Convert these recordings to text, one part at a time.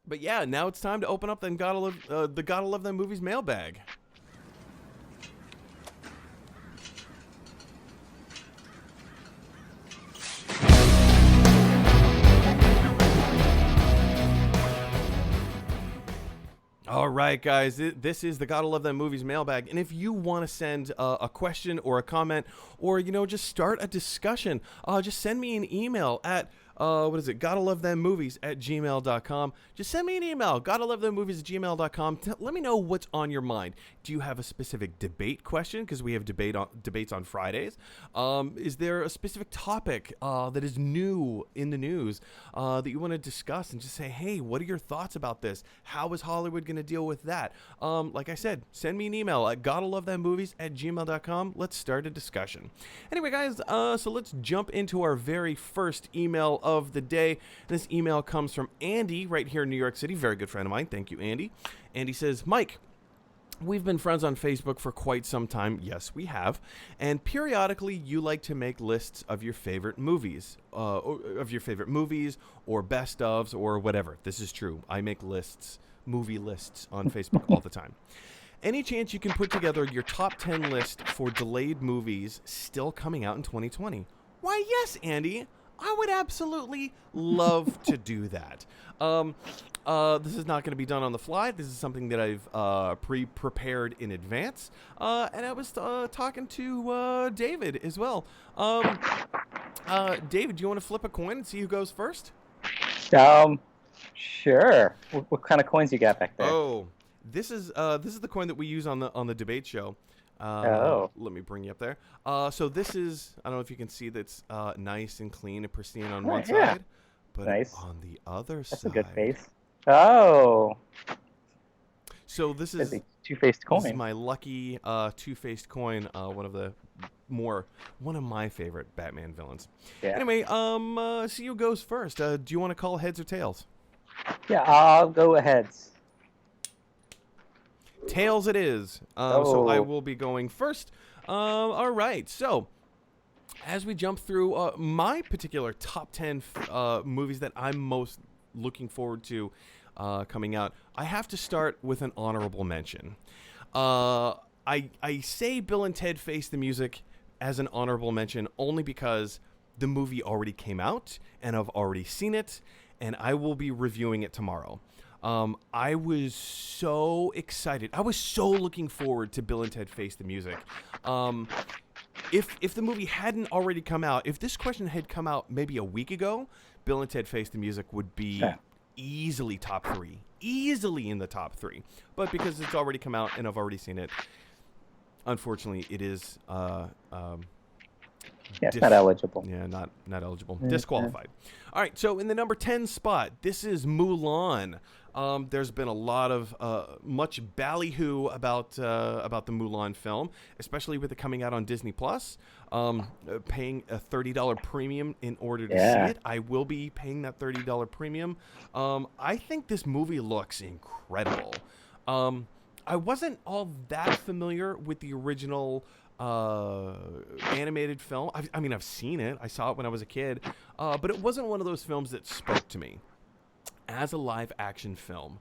But yeah, now it's time to open up the Gotta Love Them Movies mailbag. All right, guys, this is the Gotta Love Them Movies mailbag. And if you want to send a question or a comment or, just start a discussion, just send me an email at, GottaLoveThemMovies@gmail.com. Just send me an email, GottaLoveThemMovies@gmail.com. Let me know what's on your mind. Do you have a specific debate question? Because we have debates on Fridays. Is there a specific topic that is new in the news that you want to discuss and just say, hey, what are your thoughts about this? How is Hollywood going to deal with that? Like I said, send me an email at GottaLoveThemMovies@gmail.com. Let's start a discussion. Anyway, guys, so let's jump into our very first email of the day. This email comes from Andy right here in New York City. Very good friend of mine. Thank you, Andy. Andy says, Mike, we've been friends on Facebook for quite some time. Yes, we have. And periodically, you like to make lists of your favorite movies, or best ofs, or whatever. This is true. I make movie lists on Facebook all the time. Any chance you can put together your top 10 list for delayed movies still coming out in 2020? Why, yes, Andy. I would absolutely love to do that. This is not going to be done on the fly. This is something that I've pre-prepared in advance. And I was talking to David as well. David, do you want to flip a coin and see who goes first? Sure. What kind of coins you got back there? Oh, this is the coin that we use on the debate show. Let me bring you up there. So this is, I don't know if you can see that's nice and clean and pristine on one side, but nice. On the other side. That's a good face. Oh. So this is a two-faced coin. This is my lucky two-faced coin, one of my favorite Batman villains. Yeah. Anyway, see who goes first. Do you want to call heads or tails? Yeah, I'll go heads. Tails it is. So I will be going first. All right. So as we jump through my particular top 10 movies that I'm most looking forward to coming out, I have to start with an honorable mention. I say Bill and Ted Face the Music as an honorable mention only because the movie already came out and I've already seen it, and I will be reviewing it tomorrow. I was so excited. I was so looking forward to Bill and Ted Face the Music. If the movie hadn't already come out, if this question had come out maybe a week ago, Bill and Ted Face the Music would be easily top 3. Easily in the top 3. But because it's already come out and I've already seen it, unfortunately, it is... it's not eligible. Yeah, not eligible. Disqualified. All right, so in the number 10 spot, this is Mulan. There's been a lot of much ballyhoo about the Mulan film, especially with it coming out on Disney Plus. Paying a $30 premium in order to see it. I will be paying that $30 premium. I think this movie looks incredible. I wasn't all that familiar with the original animated film. I've seen it. I saw it when I was a kid, but it wasn't one of those films that spoke to me. As a live action film,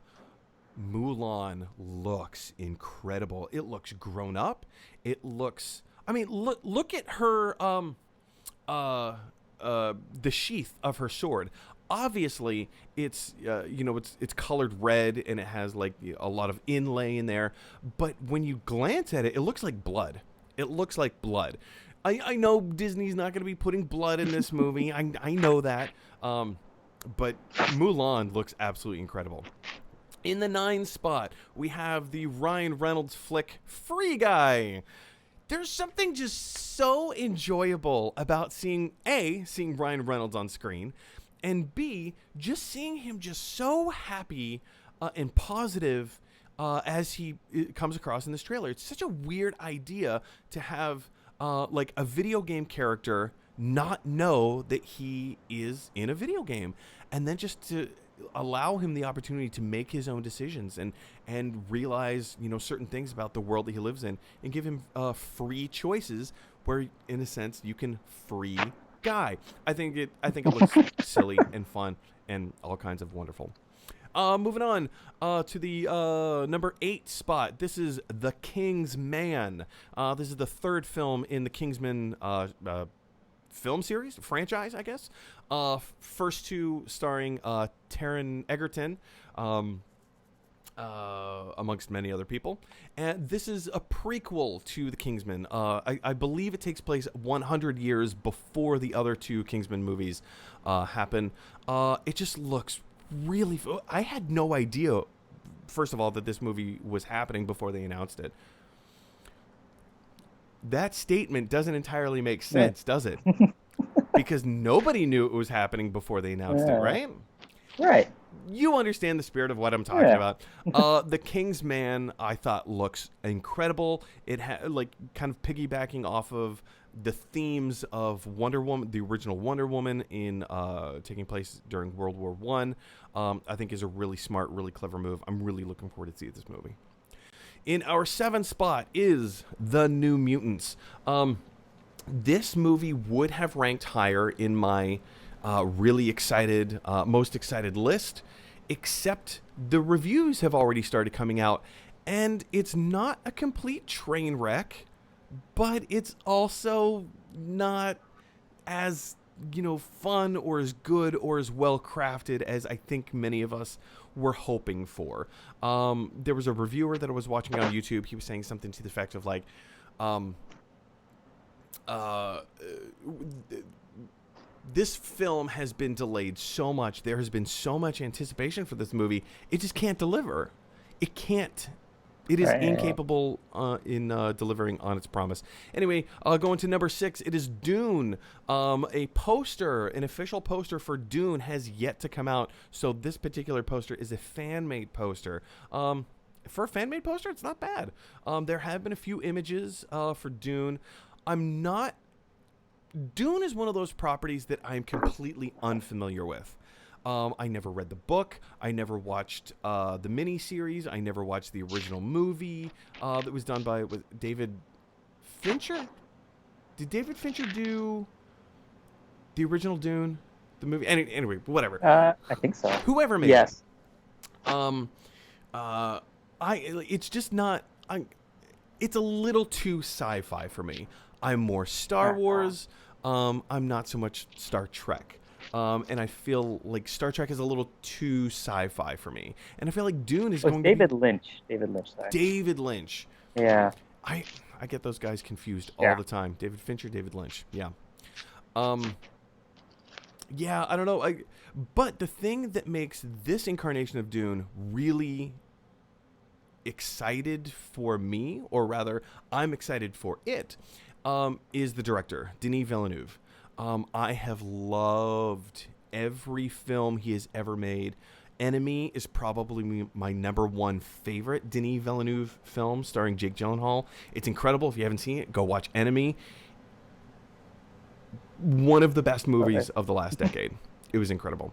Mulan looks incredible. It looks grown up. It looks, look at her the sheath of her sword. Obviously, it's it's colored red and it has like a lot of inlay in there, but when you glance at it, it looks like blood. It looks like blood. I know Disney's not going to be putting blood in this movie. I know that. But Mulan looks absolutely incredible. In the 9 spot, we have the Ryan Reynolds flick Free Guy. There's something just so enjoyable about seeing Ryan Reynolds on screen, and B, just seeing him just so happy and positive as he comes across in this trailer. It's such a weird idea to have like a video game character not know that he is in a video game, and then just to allow him the opportunity to make his own decisions and realize certain things about the world that he lives in, and give him free choices where in a sense you can free Guy. I think it looks silly and fun and all kinds of wonderful. Moving on to the number 8 spot. This is The King's Man. This is the third film in the Kingsman film series, franchise, I guess. First two starring Taron Egerton, amongst many other people. And this is a prequel to The Kingsman. I believe it takes place 100 years before the other two Kingsman movies happen. It just looks really... I had no idea, first of all, that this movie was happening before they announced it. That statement doesn't entirely make sense, does it? Because nobody knew it was happening before they announced it, right? Right. You understand the spirit of what I'm talking about. The King's Man, I thought, looks incredible. It had, like, kind of piggybacking off of the themes of Wonder Woman, the original Wonder Woman, in taking place during World War I. I think is a really smart, really clever move. I'm really looking forward to see this movie. In our 7th spot is The New Mutants. This movie would have ranked higher in my really excited, most excited list, except the reviews have already started coming out, and it's not a complete train wreck, but it's also not as, fun or as good or as well crafted as I think many of us were hoping for. There was a reviewer that I was watching on YouTube. He was saying something to the effect of like, this film has been delayed so much. There has been so much anticipation for this movie. It just can't deliver. It can't. It is incapable in delivering on its promise. Anyway, going to number 6, it is Dune. A poster, an official poster for Dune has yet to come out. So this particular poster is a fan-made poster. For a fan-made poster, it's not bad. There have been a few images for Dune. Dune is one of those properties that I'm completely unfamiliar with. I never read the book. I never watched the miniseries. I never watched the original movie that was done by David Fincher. Did David Fincher do the original Dune, the movie? Anyway, whatever. I think so. Whoever made it. It's just not. It's a little too sci-fi for me. I'm more Star Wars. I'm not so much Star Trek. And I feel like Star Trek is a little too sci-fi for me. And I feel like Dune is going David to be... Lynch. David Lynch, sorry. David Lynch. Yeah. I get those guys confused all the time. David Fincher, David Lynch. Yeah. Yeah, I don't know. But the thing that makes this incarnation of Dune really excited for me, or rather, I'm excited for it, is the director, Denis Villeneuve. I have loved every film he has ever made. Enemy is probably my number 1 favorite Denis Villeneuve film starring Jake Gyllenhaal. It's incredible. If you haven't seen it, go watch Enemy. One of the best movies of the last decade. It was incredible.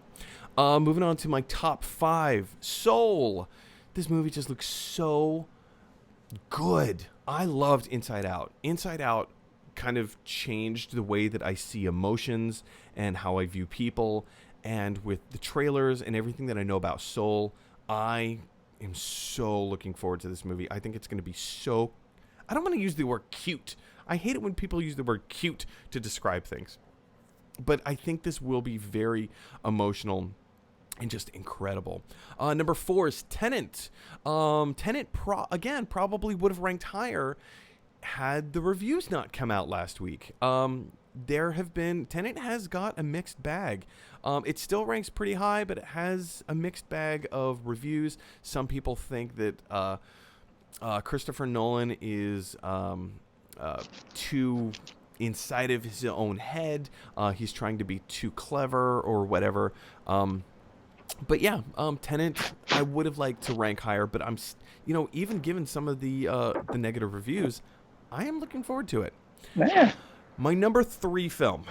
Moving on to my top 5. Soul. This movie just looks so good. I loved Inside Out. Inside Out kind of changed the way that I see emotions and how I view people. And with the trailers and everything that I know about Soul, I am so looking forward to this movie. I think it's going to be so... I don't want to use the word cute. I hate it when people use the word cute to describe things. But I think this will be very emotional and just incredible. Number 4 is Tenet. Tenet, probably would have ranked higher had the reviews not come out last week. Tenet has got a mixed bag. It still ranks pretty high, but it has a mixed bag of reviews. Some people think that Christopher Nolan is too inside of his own head. He's trying to be too clever or whatever. But yeah, Tenet, I would have liked to rank higher, but I'm, even given some of the negative reviews, I am looking forward to it. Yeah. My number 3 film.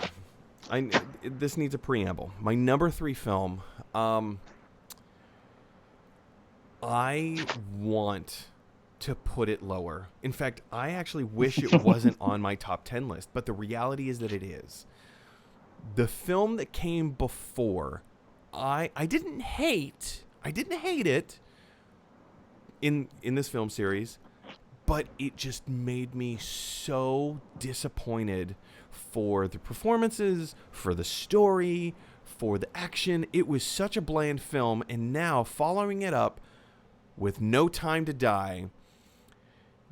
This needs a preamble. My number 3 film. I want to put it lower. In fact, I actually wish it wasn't on my top 10 list, but the reality is that it is. The film that came before, I didn't hate. I didn't hate it in this film series, but it just made me so disappointed for the performances, for the story, for the action. It was such a bland film, and now following it up with No Time to Die,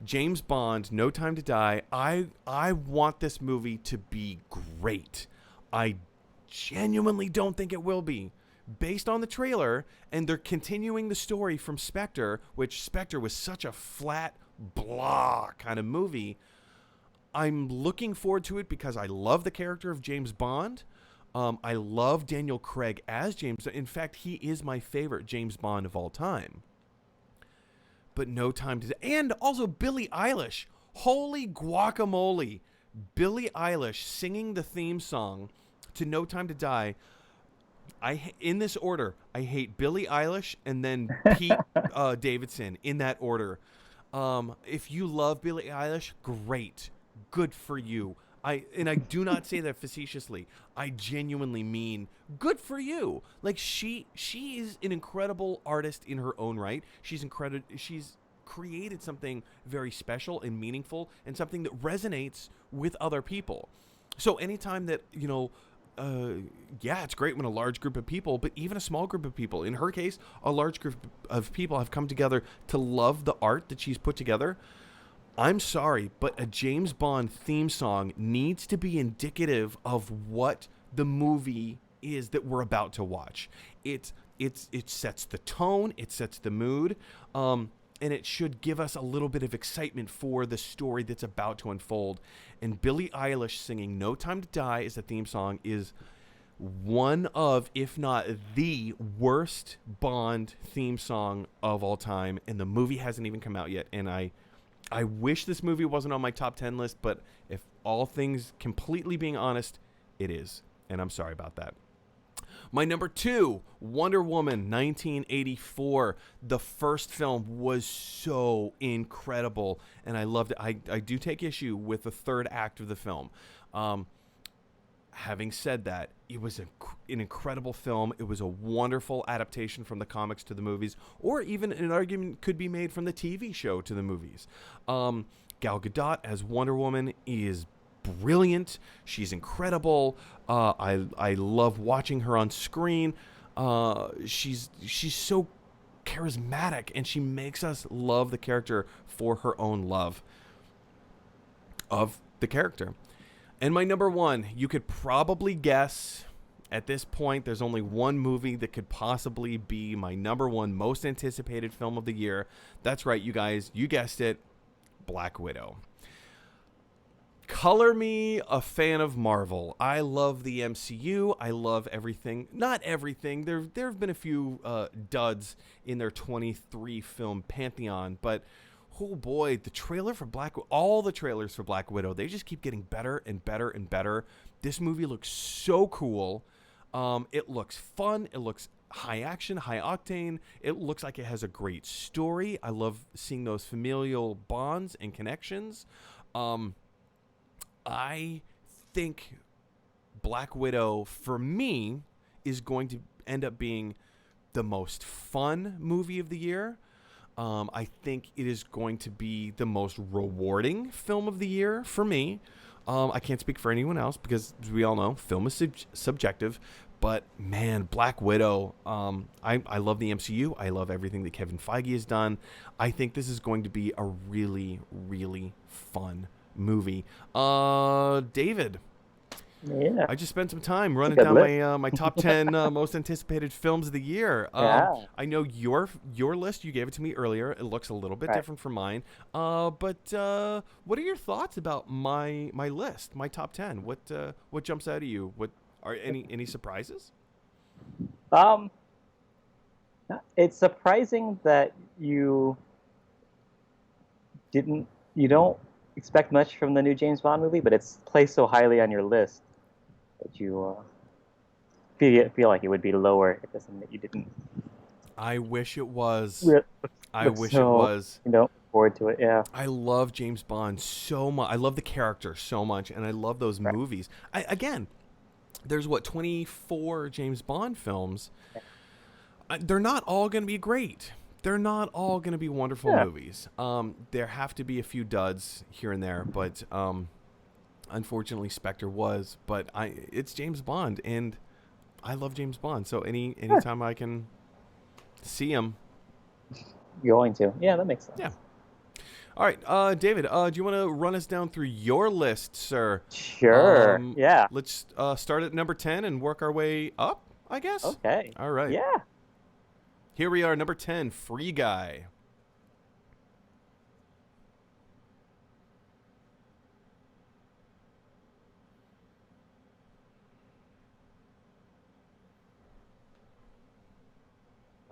James Bond, No Time to Die, I want this movie to be great. I genuinely don't think it will be. Based on the trailer, and they're continuing the story from Spectre, which Spectre was such a flat, blah kind of movie. I'm looking forward to it because I love the character of James Bond. I love Daniel Craig as James. In fact, he is my favorite James Bond of all time. But No Time to Die. And also Billie Eilish. Holy guacamole. Billie Eilish singing the theme song to No Time to Die. In this order, I hate Billie Eilish and then Pete Davidson in that order. If you love Billie Eilish, great. Good for you. I do not say that facetiously. I genuinely mean good for you. Like she is an incredible artist in her own right. She's created something very special and meaningful and something that resonates with other people. So anytime that, it's great when a large group of people, but even a small group of people, in her case, a large group of people have come together to love the art that she's put together. I'm sorry, but a James Bond theme song needs to be indicative of what the movie is that we're about to watch. It sets the tone, it sets the mood, and it should give us a little bit of excitement for the story that's about to unfold. And Billie Eilish singing No Time to Die as the theme song is one of, if not the worst Bond theme song of all time, and the movie hasn't even come out yet, and I wish this movie wasn't on my top 10 list, but if all things completely being honest, it is. And I'm sorry about that. My number 2, Wonder Woman 1984. The first film was so incredible, and I loved it. I do take issue with the third act of the film. Having said that, it was an incredible film. It was a wonderful adaptation from the comics to the movies, or even an argument could be made from the TV show to the movies. Gal Gadot as Wonder Woman is brilliant. She's incredible. I love watching her on screen. She's so charismatic, and she makes us love the character for her own love of the character. And my number 1, you could probably guess at this point, there's only one movie that could possibly be my number 1 most anticipated film of the year. That's right, you guys. You guessed it. Black Widow. Color me a fan of Marvel. I love the MCU. I love everything. Not everything. There have been a few duds in their 23 film pantheon, but oh boy, the trailer for all the trailers for Black Widow, they just keep getting better and better and better. This movie looks so cool. It looks fun. It looks high action, high octane. It looks like it has a great story. I love seeing those familial bonds and connections. I think Black Widow, for me, is going to end up being the most fun movie of the year. I think it is going to be the most rewarding film of the year for me. I can't speak for anyone else because, as we all know, film is subjective. But, man, Black Widow, I love the MCU. I love everything that Kevin Feige has done. I think this is going to be a really, really fun movie. David. Yeah. I just spent some time running down my top 10 most anticipated films of the year. I know your list. You gave it to me earlier. It looks a little bit different from mine. But what are your thoughts about my list, my top 10? What jumps out at you? What are any surprises? It's surprising that you don't expect much from the new James Bond movie, but it's placed so highly on your list that you feel like it would be lower if it's something that you didn't. I wish it was. I wish it was. Look forward to it, yeah. I love James Bond so much. I love the character so much, and I love those movies. Again, there's 24 James Bond films. they're not all going to be great. They're not all going to be wonderful movies. There have to be a few duds here and there, but unfortunately, Spectre was. But it's James Bond, and I love James Bond. So anytime I can see him, Going to. Yeah, that makes sense. yeah. All right, David, do you want to run us down through your list, sir? Sure. Yeah. Let's start at number 10 and work our way up, I guess. Okay. All right. Yeah. Here we are, number 10, Free Guy.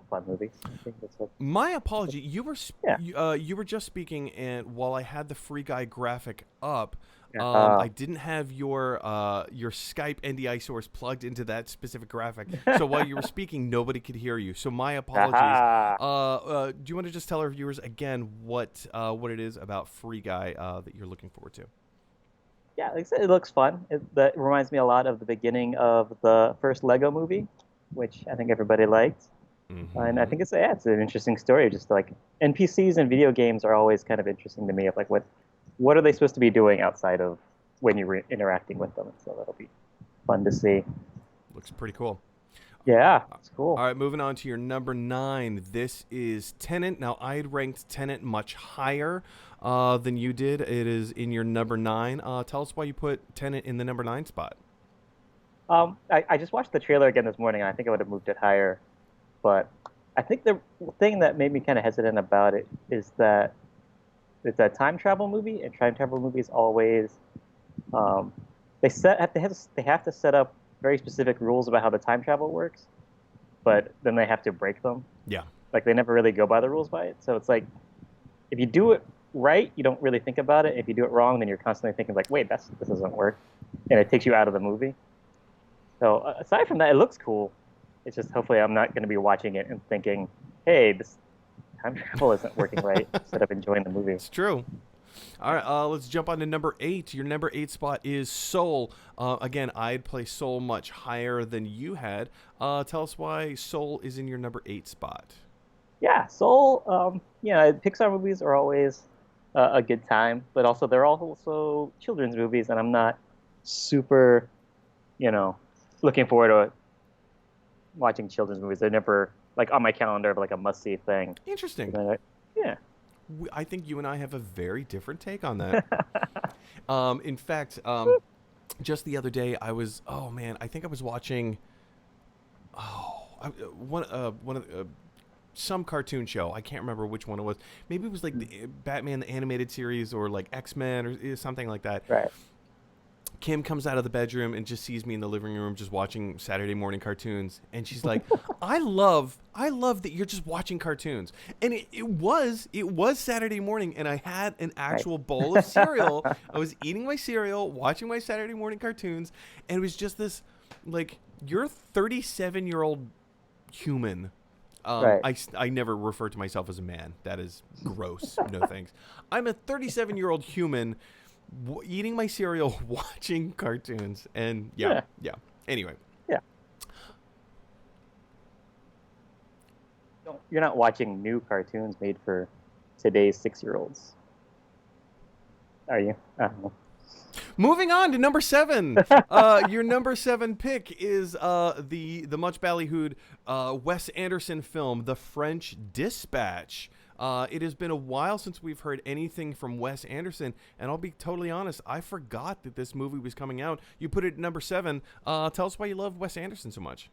Fun movie. I think that's what. My apology. You were Yeah. you were just speaking, and while I had the Free Guy graphic up, Yeah. I didn't have your Skype NDI source plugged into that specific graphic. So while you were speaking, nobody could hear you. So my apologies. Do you want to just tell our viewers again what it is about Free Guy that you're looking forward to? Yeah, like I said, it looks fun. That reminds me a lot of the beginning of the first Lego movie, which I think everybody liked. And I think it's an interesting story. Just like NPCs in video games are always kind of interesting to me. Of like what are they supposed to be doing outside of when you're interacting with them? So that'll be fun to see. Looks pretty cool. Yeah, it's cool. All right, moving on to your number 9. This is Tenet. Now, I had ranked Tenet much higher than you did. It is in your number 9. Tell us why you put Tenet in the number 9 spot. I just watched the trailer again this morning, and I think I would have moved it higher. But I think the thing that made me kind of hesitant about it is that it's a time travel movie, and time travel movies always they have to set up very specific rules about how the time travel works, but then they have to break them. Yeah. Like they never really go by the rules by it. So it's like if you do it right, you don't really think about it. If you do it wrong, then you're constantly thinking like, wait, this doesn't work, and it takes you out of the movie. So aside from that, it looks cool. It's just hopefully I'm not going to be watching it and thinking, hey, this time travel isn't working right, instead of enjoying the movie. It's true. All right, let's jump on to number 8. Your number 8 spot is Soul. Again, I'd place Soul much higher than you had. Tell us why Soul is in your number 8 spot. Yeah, Soul, Pixar movies are always a good time, but also they're also children's movies, and I'm not super, looking forward to watching children's movies. They're never like on my calendar of like a must-see thing. Interesting. Yeah. I think you and I have a very different take on that. In fact, just the other day, I think I was watching one of some cartoon show. I can't remember which one it was. Maybe it was like the Batman the animated series or like X-Men or something like that. Right. Kim comes out of the bedroom and just sees me in the living room just watching Saturday morning cartoons, and she's like, I love that you're just watching cartoons. And it was Saturday morning, and I had an actual bowl of cereal. I was eating my cereal, watching my Saturday morning cartoons, and it was just this, like, you're a 37-year-old human. I never refer to myself as a man. That is gross. No thanks. I'm a 37-year-old human eating my cereal, watching cartoons, and yeah. Anyway. Yeah. You're not watching new cartoons made for today's 6-year-olds, are you? I don't know. Moving on to number 7. Your number 7 pick is the much ballyhooed Wes Anderson film, The French Dispatch. It has been a while since we've heard anything from Wes Anderson, and I'll be totally honest, I forgot that this movie was coming out. You put it at number 7. Tell us why you love Wes Anderson so much.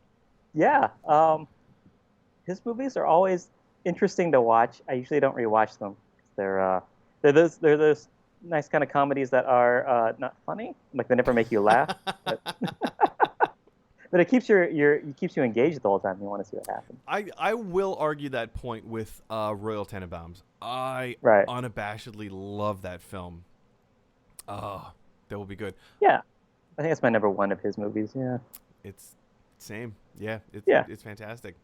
Yeah, his movies are always interesting to watch. I usually don't rewatch them. They're those nice kind of comedies that are not funny, like they never make you laugh. But it keeps you engaged the whole time. You want to see what happens. I will argue that point with Royal Tenenbaums. I unabashedly love that film. That will be good. Yeah, I think that's my number 1 of his movies. Yeah, it's same. Yeah, it's fantastic.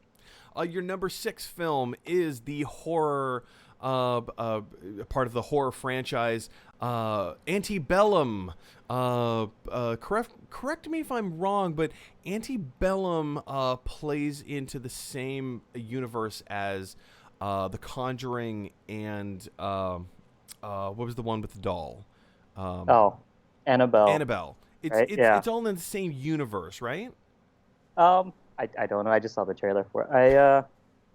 Your number 6 film is the horror part of the horror franchise Antebellum. Correct me if I'm wrong, but Antebellum plays into the same universe as The Conjuring and what was the one with the doll? Oh, Annabelle, Annabelle. right? Yeah. It's all in the same universe, right? I don't know. I just saw the trailer for it.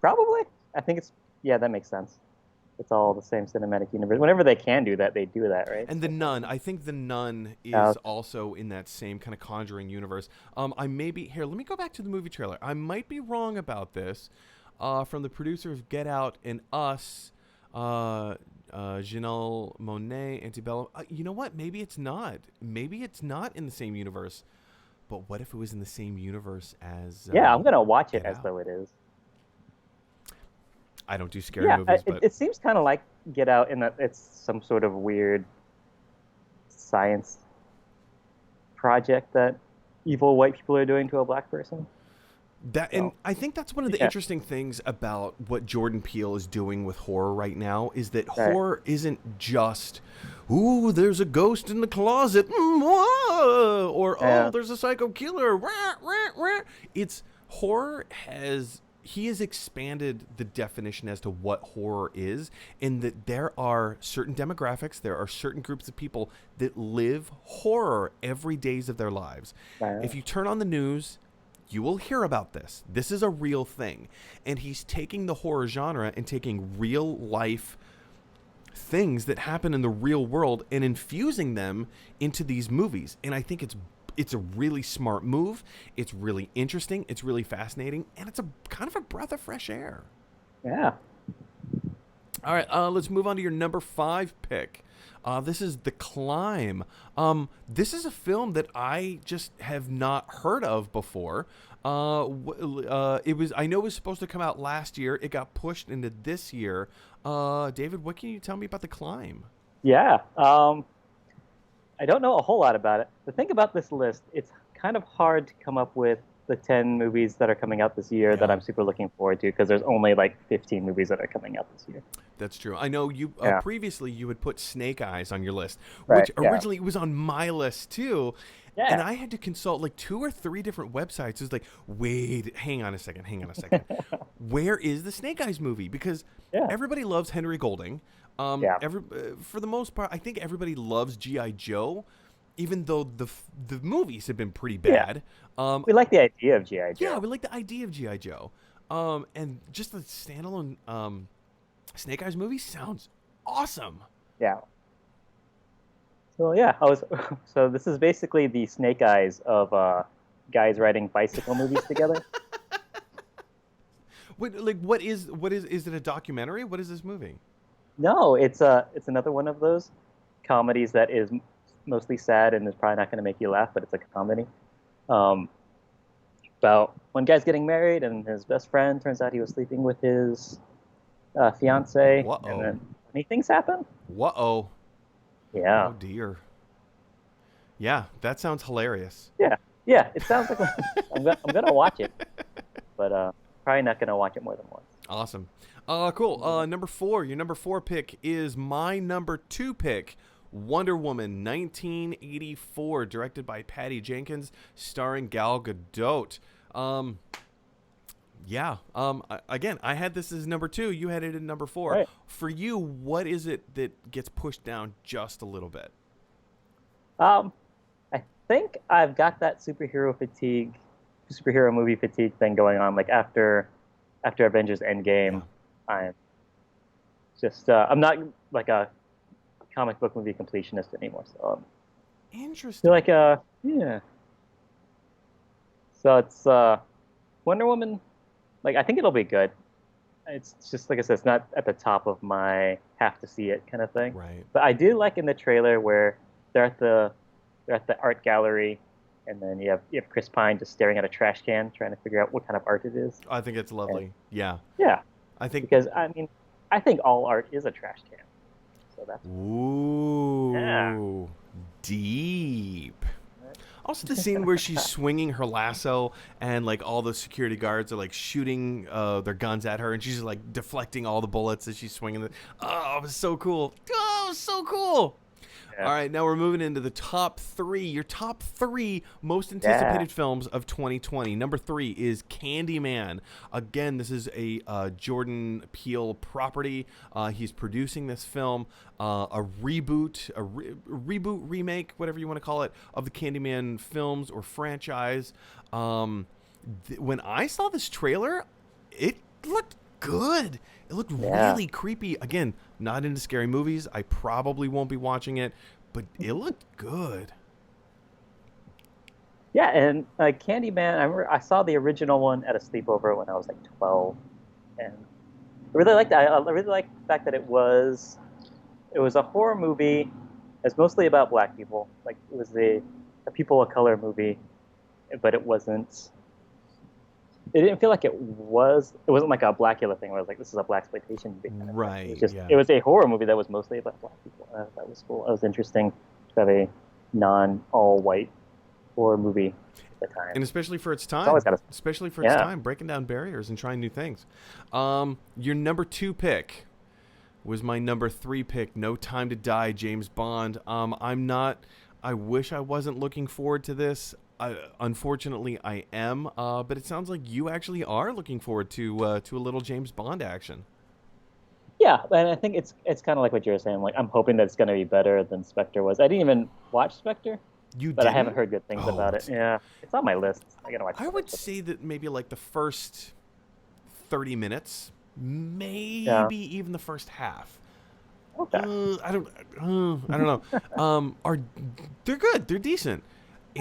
Probably. I think it's yeah, that makes sense. It's all the same cinematic universe. Whenever they can do that, they do that, right? And the Nun, I think the Nun Uh, is also in that same kind of Conjuring universe. I may be here. Let me go back to the movie trailer. I might be wrong about this. From the producer of Get Out and Us, Janelle Monáe, Antebellum. You know what? Maybe it's not. Maybe it's not in the same universe. But what if it was in the same universe as? yeah, I'm gonna watch it Get as Out? though it is. I don't do scary Yeah, movies, it, but it seems kind of like Get Out in that it's some sort of weird science project that evil white people are doing to a black person. and So I think that's one of the yeah, interesting things about what Jordan Peele is doing with horror right now is that right. horror isn't just, ooh, there's a ghost in the closet, whoa, or oh, Yeah, there's a psycho killer. Rah, rah, rah. It's horror has he has expanded the definition as to what horror is, in that there are certain demographics, there are certain groups of people that live horror every days of their lives. right. If you turn on the news, you will hear about this. This is a real thing. And he's taking the horror genre and taking real life things that happen in the real world and infusing them into these movies. And I think it's a really smart move. It's really interesting. It's really fascinating. And it's a kind of a breath of fresh air. Yeah. All right, let's move on to your number 5 pick. This is The Climb. This is a film that I just have not heard of before. It was I know it was supposed to come out last year. It got pushed into this year. David, what can you tell me about The Climb? Yeah. I don't know a whole lot about it. The thing about this list, it's kind of hard to come up with the 10 movies that are coming out this year that Yeah. I'm super looking forward to because there's only like 15 movies that are coming out this year. That's true. I know you Yeah. previously you had put Snake Eyes on your list, which Right. Yeah. originally was on my list too. And Yeah. I had to consult like 2 or 3 different websites. It was like, wait, hang on a second. Where is the Snake Eyes movie? Because Yeah. everybody loves Henry Golding. Yeah. For the most part, I think everybody loves G.I. Joe, even though the movies have been pretty Yeah. bad. We like the idea of G.I. Joe. Yeah, we like the idea of G.I. Joe. And just the standalone Snake Eyes movie sounds awesome. Yeah. So yeah, I was. So this is basically the Snake Eyes of guys riding bicycle movies together. What is it a documentary? What is this movie? No, it's another one of those comedies that is mostly sad and is probably not going to make you laugh, but it's a comedy. Um, about one guy's getting married and his best friend turns out he was sleeping with his fiance, and Whoa. then funny things happen. Whoa. Yeah, Oh dear. Yeah, that sounds hilarious. yeah, yeah. It sounds like I'm gonna watch it, but probably not gonna watch it more than once. Awesome. Cool. Number 4. Your number 4 pick is my number 2 pick. Wonder Woman 1984, directed by Patty Jenkins, starring Gal Gadot. Again, I had this as number 2. You had it at number 4. Right. For you, what is it that gets pushed down just a little bit? I think I've got that superhero movie fatigue thing going on. Like after Avengers Endgame, I'm just I'm not like a comic book movie completionist anymore. So Interesting. feel like yeah. So it's Wonder Woman. Like I think it'll be good. It's just like I said, it's not at the top of my have to see it kind of thing. Right. But I do like in the trailer where they're at the art gallery, and then you have Chris Pine just staring at a trash can, trying to figure out what kind of art it is. I think it's lovely. And, yeah. Yeah. I think Because I mean, I think all art is a trash can. So that's Ooh. Yeah. Deep. Also, the scene where she's swinging her lasso and like all the security guards are like shooting their guns at her, and she's like deflecting all the bullets as she's swinging. Oh, it was so cool. Oh, it was so cool. Yeah. All right, now we're moving into the top three. Your top three most Yeah. anticipated films of 2020. Number 3 is Candyman. Again, this is a Jordan Peele property. He's producing this film, a reboot, remake, whatever you want to call it, of the Candyman films or franchise. When I saw this trailer, it looked good. It looked really creepy. Again, not into scary movies. I probably won't be watching it, but it looked good. Yeah, and Candyman, I remember I saw the original one at a sleepover when I was like 12, and I really liked that. I really liked the fact that it was a horror movie. It's mostly about black people. Like it was a people of color movie, but it wasn't. It didn't feel like it wasn't like a Blackula thing where I was like, this is a blaxploitation movie. Kind of Right. thing. It was just, yeah. it was a horror movie that was mostly about black people. That was cool. It was interesting to have a non-all-white horror movie at the time. And especially for its time. always gotta- Especially for its time, breaking down barriers and trying new things. Your number 2 pick was my number 3 pick, No Time to Die, James Bond. I wish I wasn't looking forward to this. Unfortunately, I am, but it sounds like you actually are looking forward to a little James Bond action. Yeah, and I think it's kind of like what you were saying. Like I'm hoping that it's going to be better than Spectre was. I didn't even watch Spectre, but I haven't heard good things about it. Yeah, it's on my list. I gotta watch. I would say that maybe like the first 30 minutes, maybe even the first half. Okay. I don't know. They're good. They're decent.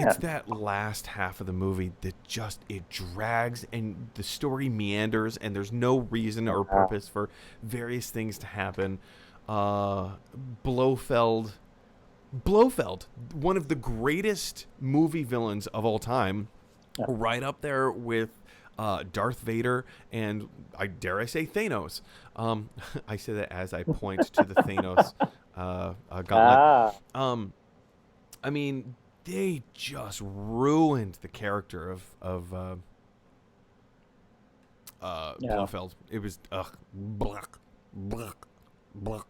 It's that last half of the movie that it drags and the story meanders and there's no reason or purpose for various things to happen. Blofeld, one of the greatest movie villains of all time, right up there with Darth Vader and I say Thanos. I say that as I point to the Thanos gauntlet. I mean, they just ruined the character of Blofeld. It was black. So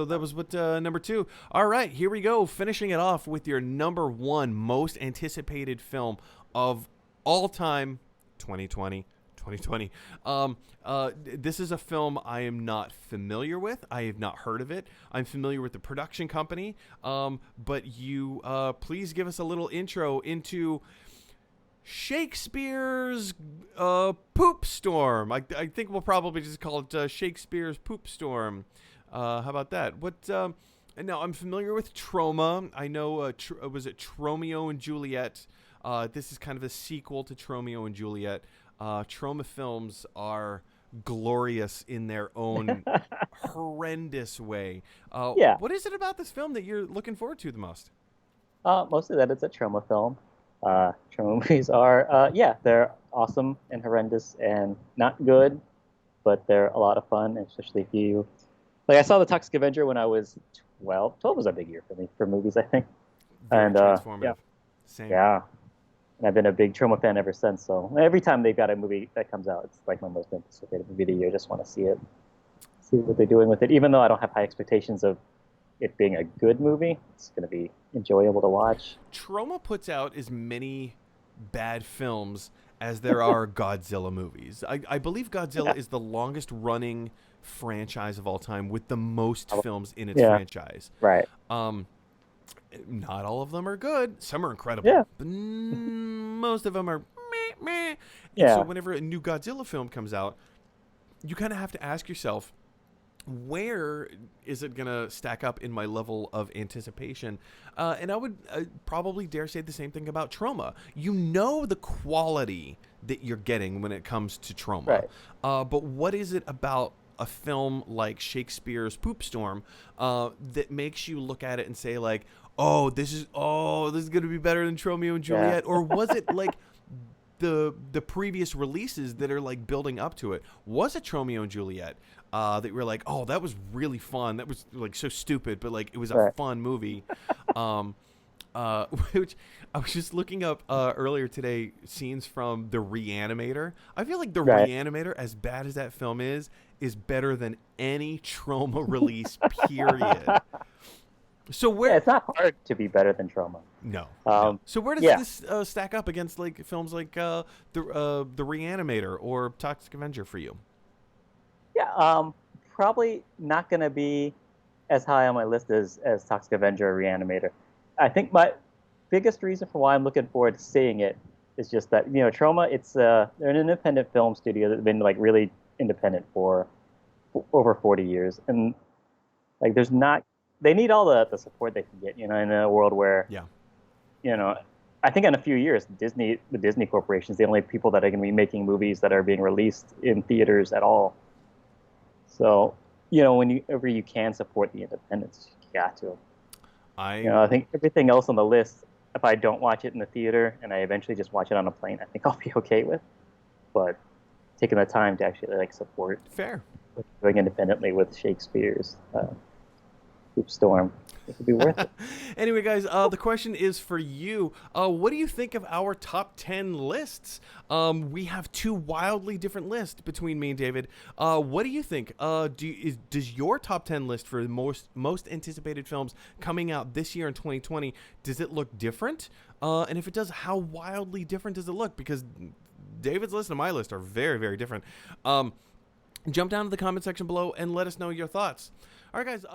that was what number 2. All right, here we go. Finishing it off with your number 1 most anticipated film of all time, 2020. This is a film I am not familiar with. I have not heard of it. I'm familiar with the production company. But you please give us a little intro into Shakespeare's Poop Storm. I think we'll probably just call it Shakespeare's Poop Storm. How about that? Now, I'm familiar with Troma. I know, was it Tromeo and Juliet? This is kind of a sequel to Tromeo and Juliet. Troma films are glorious in their own horrendous way. What is it about this film that you're looking forward to the most? Mostly that it's a Troma film. Troma movies are, they're awesome and horrendous and not good, but they're a lot of fun, especially if you... Like, I saw The Toxic Avenger when I was 12. 12 was a big year for me, for movies, I think. Very transformative. Same. Yeah. And I've been a big Troma fan ever since, so every time they've got a movie that comes out, it's like my most anticipated movie of the year. I just want to see what they're doing with it. Even though I don't have high expectations of it being a good movie, it's going to be enjoyable to watch. Troma puts out as many bad films as there are Godzilla movies. I believe Godzilla is the longest running franchise of all time with the most films in its franchise. Right. Not all of them are good. Some are incredible. Yeah. But most of them are meh. Yeah. So whenever a new Godzilla film comes out, you kind of have to ask yourself, where is it going to stack up in my level of anticipation? And I would probably dare say the same thing about Troma. You know the quality that you're getting when it comes to Troma. Right. But what is it about a film like Shakespeare's Poop Storm that makes you look at it and say, like, this is going to be better than Romeo and Juliet? Or was it like the previous releases that are like building up to it. Was it Romeo and Juliet? That you were like, oh, that was really fun. That was like so stupid, but like it was a Right. fun movie. Which I was just looking up earlier today, scenes from The Reanimator. I feel like The Right. Reanimator, as bad as that film is better than any Trauma release. Period. So Yeah, where? it's not hard to be better than Trauma. No, no. Um, So where does yeah, this stack up against like films like the Reanimator or Toxic Avenger for you? yeah. Probably not gonna be as high on my list as Toxic Avenger or Reanimator. I think my biggest reason for why I'm looking forward to seeing it is just that Trauma. They're an independent film studio that's been like really independent for over 40 years, and like there's not they need all the support they can get. In a world where Yeah. you know, I think in a few years, the Disney Corporation is the only people that are going to be making movies that are being released in theaters at all. So, whenever you can support the independents, you got to. I I think everything else on the list, if I don't watch it in the theater and I eventually just watch it on a plane, I think I'll be okay with. But taking the time to actually like support fair. what they're doing independently with Shakespeare's Hoop Storm, it would be worth it. Anyway, guys, the question is for you. What do you think of our top 10 lists? We have two wildly different lists between me and David. What do you think? Does your top 10 list for the most anticipated films coming out this year in 2020, does it look different? And if it does, how wildly different does it look? Because David's list and my list are very, very different. Jump down to the comment section below and let us know your thoughts. All right, guys.